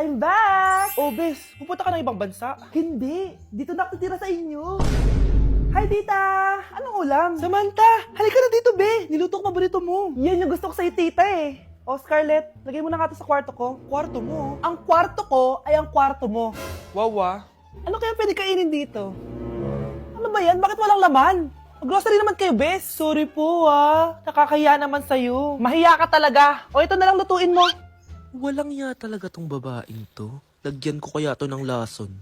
I'm back! Oh, Bes, pupunta ka ng ibang bansa? Hindi, dito na ako titira sa inyo. Hi, tita! Anong ulam? Samantha, halika na dito, Be. Niluto ko paborito mo. Yan yung gusto ko sa'yo, tita eh. O, Scarlett, lagay mo na nga to sa kwarto ko. Kwarto mo. Ang kwarto ko ay ang kwarto mo. Wawa. Ano kaya pwede kainin dito? Ano ba yan? Bakit walang laman? Grocery naman kayo, Bes. Sorry po, Nakakahiya naman sa'yo. Mahiya ka talaga. O, ito na lang lutuin mo. Walang ya talaga tong babaeng to. Lagyan ko kaya to ng lason.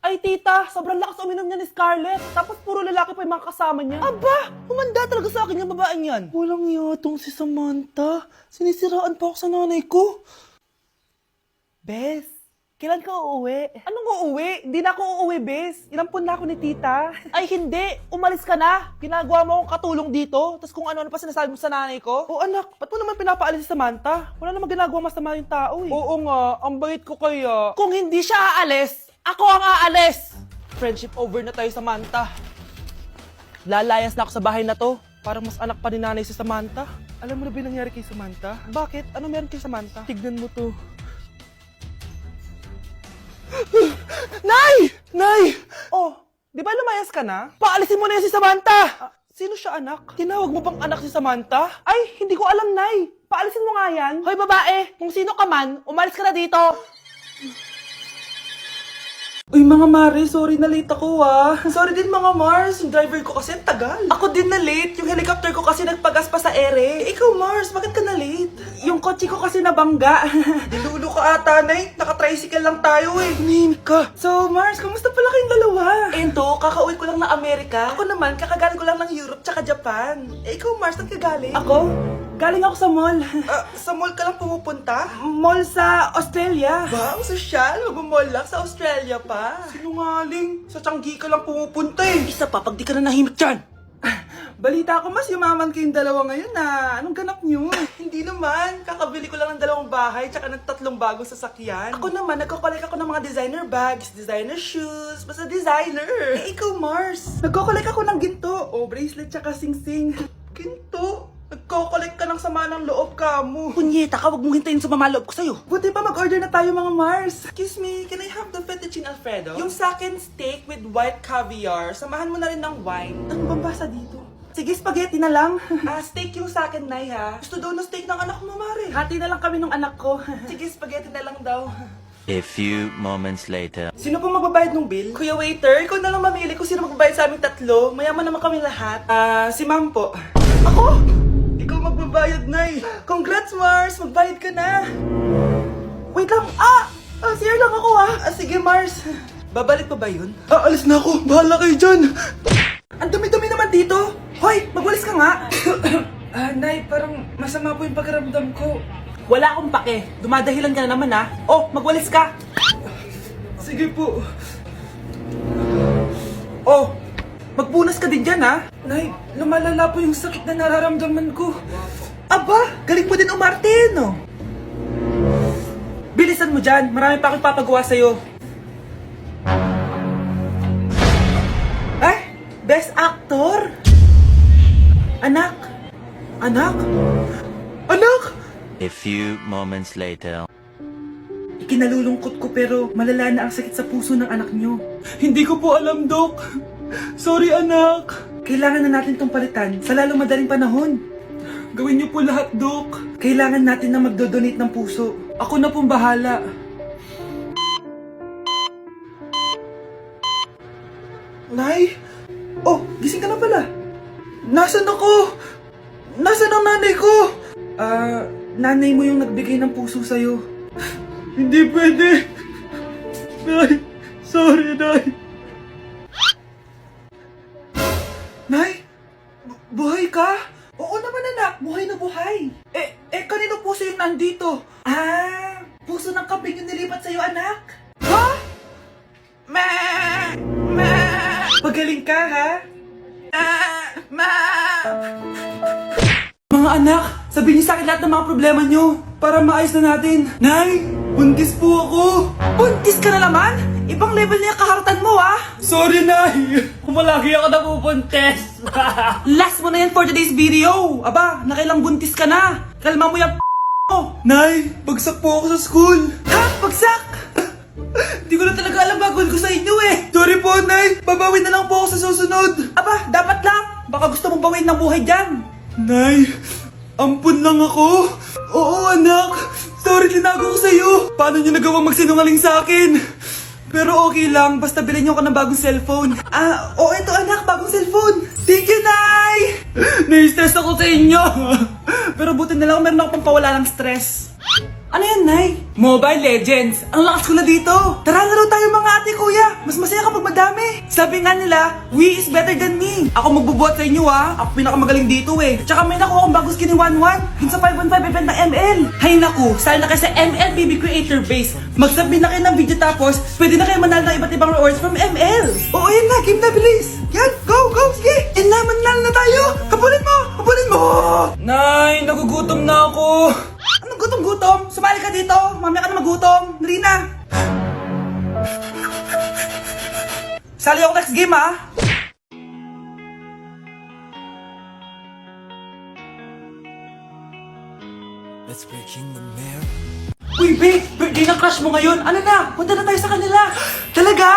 Ay, tita, sobrang lakas uminom niya ni Scarlett. Tapos puro lalaki pa yung mga kasama niya. Aba, humanda talaga sa akin yung babaeng yan. Walang iya tong si Samantha. Sinisiraan pa ako sa nanay ko. Bes, kailan ka uuwi? Anong uuwi? Hindi na ako uuwi, Bes. Inampun na ako ni tita. Ay, hindi. Umalis ka na. Ginagawa mo akong katulong dito. Tapos kung ano-ano pa sinasabi mo sa nanay ko. O anak, ba't mo naman pinapaalis si Samantha? Wala namang ginagawa masama yung tao eh. Oo nga, ang bait ko kaya. Kung hindi siya aalis, ako ang aalis. Friendship over na tayo, Samantha. Lalayas na ako sa bahay na to. Parang mas anak pa ni nanay si Samantha. Alam mo na ba yung nangyari kay Samantha? Bakit? Ano meron kay Samantha? Tignan mo to. Nay! Nay! Oh, di ba lumayas ka na? Paalisin mo na yan si Samantha! Sino siya, anak? Tinawag mo bang anak si Samantha? Ay, hindi ko alam, Nay. Paalisin mo nga yan. Hoy, babae! Kung sino ka man, umalis ka na dito! Uy, mga Mare, sorry na late ako Sorry din mga Mars, yung driver ko kasi tagal. Ako din na late, yung helicopter ko kasi nagpagas pa sa ere. Ikaw Mars, bakit ka na late? Yung kotse ko kasi nabangga. Dilulo ka ata, Nay. Naka-tricycle lang tayo eh. Nahimik ka. So Mars, kamusta pala kayong dalawa? Ento, kakauwi ko lang na Amerika. Ako naman, kakagaling ko lang ng Europe tsaka Japan. Eh, ikaw Mars, saan ka galing? Ako? Galing ako sa mall. Sa mall ka lang pumupunta? Mall sa Australia. Ba, ang sosyal, mag-mall lang sa Australia pa. Sinungaling, sa Changi ka lang pumupunta eh. Isa pa, pag di ka na nahimik dyan. Balita ko mas yumaman kayong dalawa ngayon na. Anong ganap nyo? Hindi naman, kakabili ko lang ng 2 bahay tsaka ng 3 bagong sasakyan. Ako naman, nagko-collect ako ng mga designer bags, designer shoes, basta designer. Eh, ikaw Mars. Nagko-collect ako ng ginto. O, bracelet tsaka sing-sing. Ginto? Nagko-collect ka ng sama ng loob ka mo. Punyeta ka, wag mong hintayin sumama loob ko sa'yo. Buti pa mag-order na tayo mga Mars. Excuse me, can I have the fettuccine Alfredo? Yung sa akin steak with white caviar. Samahan mo na rin ng wine. Ano bang basa dito? Sige, spaghetti na lang. Steak yung sa akin, Nay, ha? Gusto daw ng steak ng anak mo, Mare. Hati na lang kami ng anak ko. Sige, spaghetti na lang daw. A few moments later. Sino pong magbabayad ng bill? Kuya waiter, ikaw na lang mamili kung sino magbabayad sa aming 3. Mayaman naman kami lahat. Si ma'am po. Ako? Ikaw magbabayad, Nay. Congrats, Mars. Magbayad ka na. Wait lang. CR lang ako Sige, Mars. Babalik pa ba yun? Alis na ako. Bahala kayo dyan. Ang dumi-dumi naman dito. Hoy, magwalis ka nga. Nay, parang masama po yung pakiramdam ko. Wala akong pake. Dumadahilan ka na naman Oh, magwalis ka. Sige po. Oh, magpunas ka din dyan Nay, lumalala po yung sakit na nararamdaman ko. Aba, galing mo din umarte no? Bilisan mo dyan. Marami pa akong papagawa sa'yo. Best actor? Anak? Anak? Anak? A few moments later. Ikinalulungkot ko pero malala na ang sakit sa puso ng anak nyo. Hindi ko po alam, Dok. Sorry, anak. Kailangan na natin tong palitan sa lalong madaling panahon. Gawin niyo po lahat, Dok. Kailangan natin na magdodonate ng puso. Ako na pong bahala. Nay? Oh, gising ka na pala. Nasaan ako? Nasaan ang nanay ko? Nanay mo yung nagbigay ng puso sa'yo. Hindi pwede. Nay, sorry, Nay. Nay? Buhay ka? Oo naman anak, buhay na buhay. Kanino puso yung nandito? Puso ng kambing yung nilipat sa'yo anak. Ha? Pagaling ka ha? Mga anak, sabihin niyo sa akin lahat ng mga problema niyo para maayos na natin. Nay, buntis po ako. Buntis ka na naman? Ibang level na yung kaharatan mo Sorry, Nay. Kumalagi ako nabubuntis. Last mo na yan for today's video. Aba, nakailang buntis ka na. Kalma mo yung mo. Nay, bagsak po ako sa school. Ha? Bagsak! Hindi ko na talaga alam bagol ko sa inyo eh. Sorry po, Nay. Babawi na lang po ako sa susunod. Aba, dapat lang. Baka gusto mong bawiin ng buhay dyan. Nay, ampun lang ako. Oo, anak. Sorry, tinago ko sa'yo. Paano niyo nagawang magsinungaling sa akin? Pero okay lang, basta bilhin niyo ako ng bagong cellphone. Oo, ito anak, bagong cellphone. Thank you, Nay! Nai-stress ako sa inyo. Pero buti na lang, meron ako pampawala ng stress. Ano yan, Nay? Mobile Legends. Ang lakas ko na dito. Tara, laro tayo mga ate, kuya. Mas masaya kapag madami. Sabi nga nila, we is better than me. Ako magbubuhat sa inyo, ha. Ako pinakamagaling dito, eh. Tsaka may nakuha akong bagong skin ni 1-1. Yun sa 515 event ng ML. Hay naku, sali na kayo sa ML BB Creator Base. Mag-submit na kayo ng video tapos, pwede na kayo manalo ng iba't ibang rewards from ML. Oo, yan na. Game na, bilis. Yan, go, go, sige. And na, manalo na tayo. Habulin mo, habulin mo. Nay, nagugutom na ako. Anong gutom-gutom? Sumali ka dito. Mamaya ka na magutom. Dali na. Sali ako next game, ha? Let's break in the mirror. Uy, babe! Birthday ng crush mo ngayon. Ano na? Punta na tayo sa kanila. Talaga?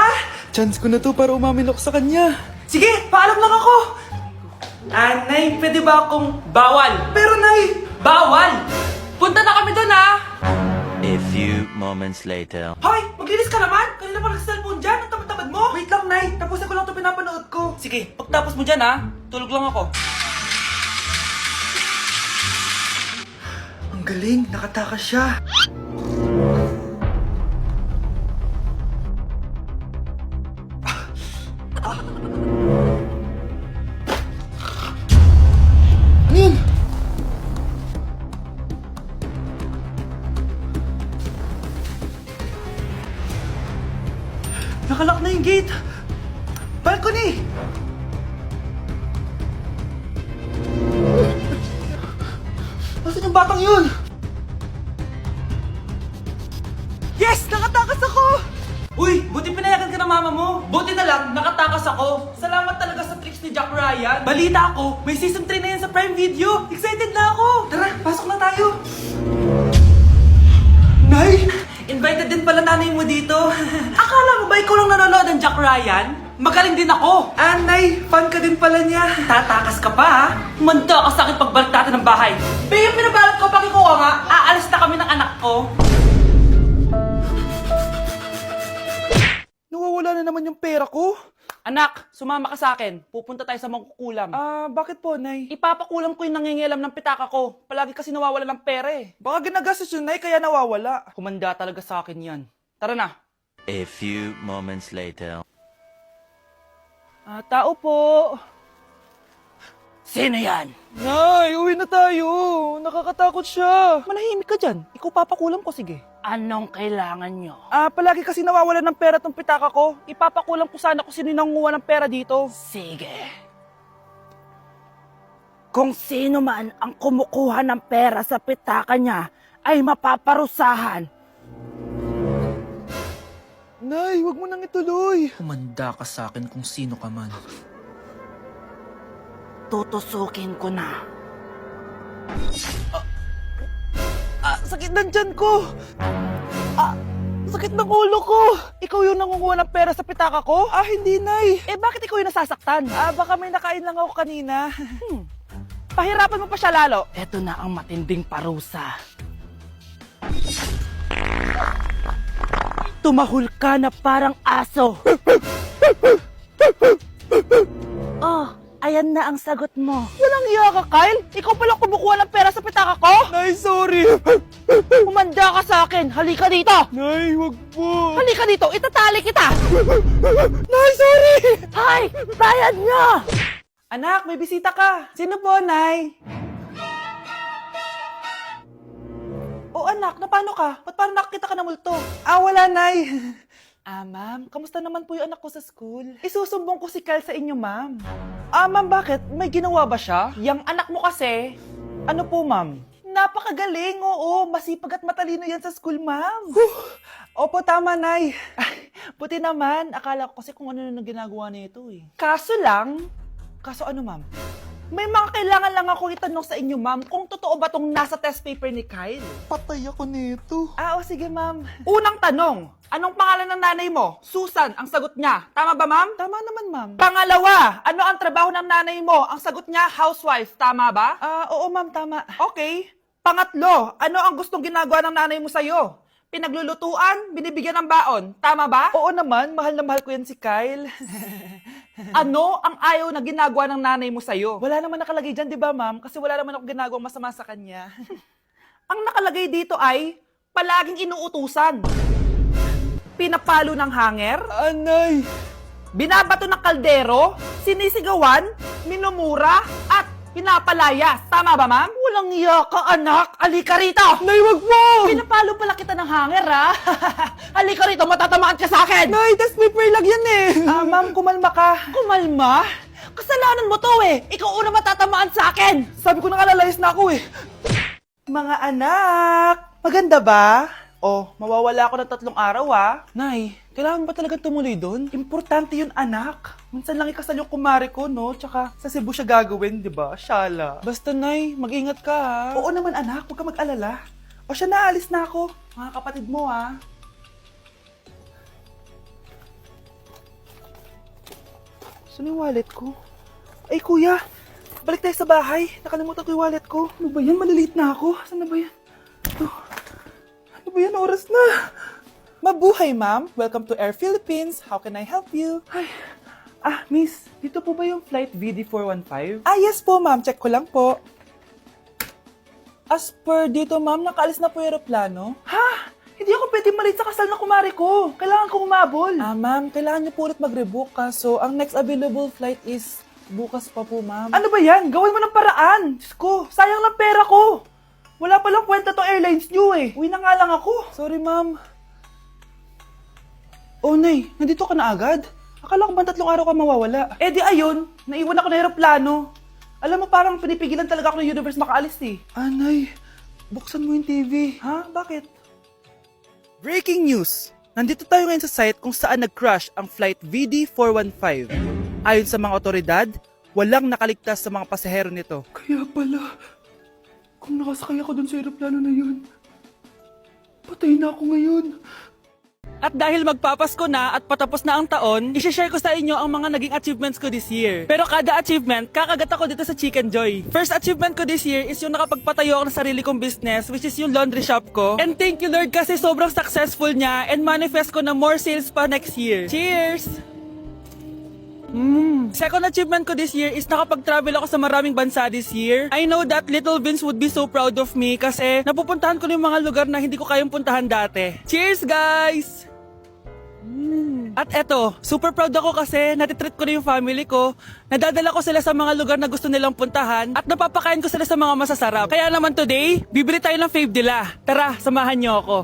Chance ko na to para umamin ako sa kanya. Sige, paalam lang ako. Nay, pwede ba akong bawal? Pero, Nay, bawal! Punta na kami doon, ha? A few moments later. Hoy! Maglinis ka naman! Kanina pa nag-cellphone dyan! Ang tamad-tamad mo! Wait lang, Nay! Tapusin ko lang ito pinapanood ko. Sige, pagtapos mo dyan, ha? Tulog lang ako. Ang galing! Nakatakas siya! Ano yun? Nakalock na yung gate! Balcony! Nasaan yung batang yun? Yes! Nakatakas ako! Uy! Buti pinayagan ka ng mama mo! Buti na lang, nakatakas ako! Salamat talaga sa tricks ni Jack Ryan! Balita ako, may season 3 na yan sa Prime Video! Excited na ako! Tara, pasok na tayo! Nay! Invited din pala nanay mo dito. Akala mo ba ikaw lang nanonood ng Jack Ryan? Magaling din ako. Nay, fan ka din pala niya. Tatakas ka pa, ha? Manda ka sa akin pagbalik natin ng bahay. Babe, pinabalot ko pag ikaw nga, aalis na kami ng anak ko. Nawawala na naman yung pera ko. Anak, sumama ka sa akin. Pupunta tayo sa mangkukulam. Bakit po, Nay? Ipapakulam ko yung nangingialam ng pitaka ko. Palagi kasi nawawala ng pera eh. Baka ginagastos yun, Nay, kaya nawawala. Kumanda talaga sa akin yan. Tara na. A few moments later. Tao po. Sino yan? Nay, uwi na tayo. Nakakatakot siya. Manahimik ka dyan. Ikaw papakulam ko, sige. Anong kailangan nyo? Palagi kasi nawawala ng pera tong pitaka ko. Ipapakulam ko sana kung sino yung nanguha ng pera dito. Sige. Kung sino man ang kumukuha ng pera sa pitaka niya ay mapaparusahan. Nay, wag mo nang ituloy. Kumanda ka sa akin kung sino ka man. Tutusukin ko na. Sakit ng tiyan ko. Sakit ng ulo ko. Ikaw yung nangunguha ng pera sa pitaka ko? Hindi, Nay. Bakit ikaw yung nasasaktan? Baka may nakain lang ako kanina. Pahirapan mo pa siya lalo. Ito na ang matinding parusa. Tumahol ka na parang aso. Oh, ayan na ang sagot mo. Walang iya ka, Kyle. Ikaw pala kumukuha ng pera sa pitaka ko? Nay, sorry. Umanda ka sa akin. Halika dito. Nay, wag po. Halika dito. Itatali kita. Nay, sorry. Hay, bayad niyo. Anak, may bisita ka. Sino po, Nay? Anak, na paano ka? Ba't parang nakakita ka ng multo? Wala, Nay. Ma'am, kamusta naman po yung anak ko sa school? Isusumbong ko si Kyle sa inyo, ma'am. Ma'am, bakit? May ginawa ba siya? Yang anak mo kasi, ano po, ma'am? Napakagaling, oo. Masipag at matalino yan sa school, ma'am. Opo, tama, Nay. Buti naman. Akala ko kasi kung ano na ginagawa nito eh. Kaso ano, ma'am? May mga kailangan lang ako itanong sa inyo, ma'am, kung totoo ba tong nasa test paper ni Kyle? Patay ako nito. O sige, ma'am. Unang tanong, anong pangalan ng nanay mo? Susan, ang sagot niya. Tama ba, ma'am? Tama naman, ma'am. Pangalawa, ano ang trabaho ng nanay mo? Ang sagot niya, housewife. Tama ba? Oo, ma'am, tama. Okay. Pangatlo, ano ang gustong ginagawa ng nanay mo sa'yo? Pinaglulutuan, binibigyan ng baon. Tama ba? Oo naman, mahal na mahal ko yan si Kyle. Ano ang ayaw na ginagawa ng nanay mo sa'yo? Wala naman nakalagay dyan, di ba, ma'am? Kasi wala naman ako ginagawang masama sa kanya. Ang nakalagay dito ay palaging inuutusan. Pinapalo ng hanger. Anay! Binabato ng kaldero. Sinisigawan. Minumura. At pinapalayas. Tama ba, ma'am? Walang iya ka, anak. Halika rito. Nay, wag mo! Pinapalo pala kita ng hanger, ha? Halika rito, matatamaan ka sa akin. Nay, test paper lang yan eh! Ma'am, kumalma ka. Kumalma? Kasalanan mo to eh. Ikaw una matatamaan sa akin. Sabi ko nakalayas na ako eh. Mga anak, maganda ba? Oh, mawawala ako ng 3 araw Nay, kailangan ba talaga tumuloy doon? Importante yun, anak. Minsan lang ikasal yung kumare ko, no? Tsaka sa Cebu siya gagawin, di ba? Shala. Basta, Nay, mag-ingat ka, ha? Oo naman, anak. Huwag ka mag-alala. O siya, naalis na ako. Mga kapatid mo, Saan yung wallet ko? Ay, kuya. Balik tayo sa bahay. Nakalimutan ko yung wallet ko. Ano ba yan? Maliliit na ako. Saan na ba yan? Ito. Ano ba yan? Oras na. Mabuhay, ma'am. Welcome to Air Philippines. How can I help you? Ay. Miss. Dito po ba yung flight VD415? Yes po, ma'am. Check ko lang po. As per dito, ma'am, nakaalis na po yung aeroplano. Ha? Hindi ako pwede malit sa kasal na kumare ko. Kailangan ko umabol. Ma'am, kailangan niyo po ulit mag-rebook ka. So, ang next available flight is bukas pa po, ma'am. Ano ba yan? Gawin mo ng paraan. Diyos ko, sayang lang pera ko. Wala palang kwenta tong airlines nyo eh. Uwi na nga lang ako. Sorry, ma'am. Oh, Nay, nandito ka na agad? Akala ko ba 3 araw ka mawawala? Eh di ayun, naiwan ako ng aeroplano. Alam mo, parang pinipigilan talaga ako ng universe makaalis eh. Nay, buksan mo yung TV. Ha? Bakit? Breaking news! Nandito tayo ngayon sa site kung saan nag-crash ang flight VD415. Ayon sa mga otoridad, walang nakaligtas sa mga pasahero nito. Kaya pala, kung nakasakay ako dun sa aeroplano na yun, patay na ako ngayon. At dahil magpapasko na at patapos na ang taon, isi-share ko sa inyo ang mga naging achievements ko this year. Pero kada achievement, kakagat ako dito sa Chicken Joy. First achievement ko this year is yung nakapagpatayo ako ng sarili kong business, which is yung laundry shop ko. And thank you Lord kasi sobrang successful niya and manifest ko na more sales pa next year. Cheers! Second achievement ko this year is nakapag-travel ako sa maraming bansa this year. I know that Little Vince would be so proud of me kasi napupuntahan ko na yung mga lugar na hindi ko kayang puntahan dati. Cheers, guys! At eto, super proud ako kasi natitreat ko na yung family ko, nadadala ko sila sa mga lugar na gusto nilang puntahan, at napapakain ko sila sa mga masasarap. Kaya naman today, bibili tayo ng fave nila. Tara, samahan niyo ako.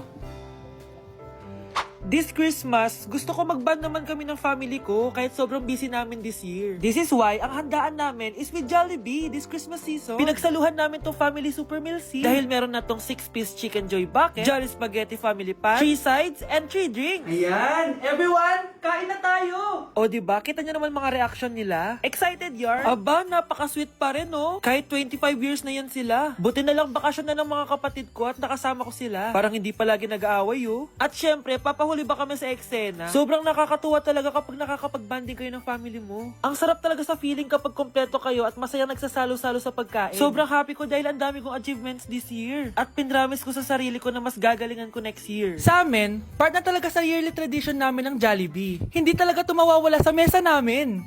This Christmas, gusto ko mag-band naman kami ng family ko kahit sobrang busy namin this year. This is why ang handaan namin is with Jollibee this Christmas season. Pinagsaluhan namin tong family super meal scene dahil meron na tong 6-piece Chicken Joy bucket, Jolly Spaghetti family pan, 3 sides, and 3 drinks. Ayan, everyone, kain na tayo. O diba, kita nyo naman mga reaction nila? Excited yarn? Aba, napaka-sweet pa rin no? Kahit 25 years na yan sila. Buti na lang bakasyon na ng mga kapatid ko at nakasama ko sila. Parang hindi palagi nag-aaway At syempre, papahuli ba kami sa eksena? Sobrang nakakatuwa talaga kapag nakakapag-banding kayo ng family mo. Ang sarap talaga sa feeling kapag kompleto kayo at masayang nagsasalo-salo sa pagkain. Sobrang happy ko dahil ang dami kong achievements this year. At pinramis ko sa sarili ko na mas gagalingan ko next year. Sa amin, part na talaga sa yearly tradition namin ng Jollibee. Hindi talaga tumawawala sa mesa namin.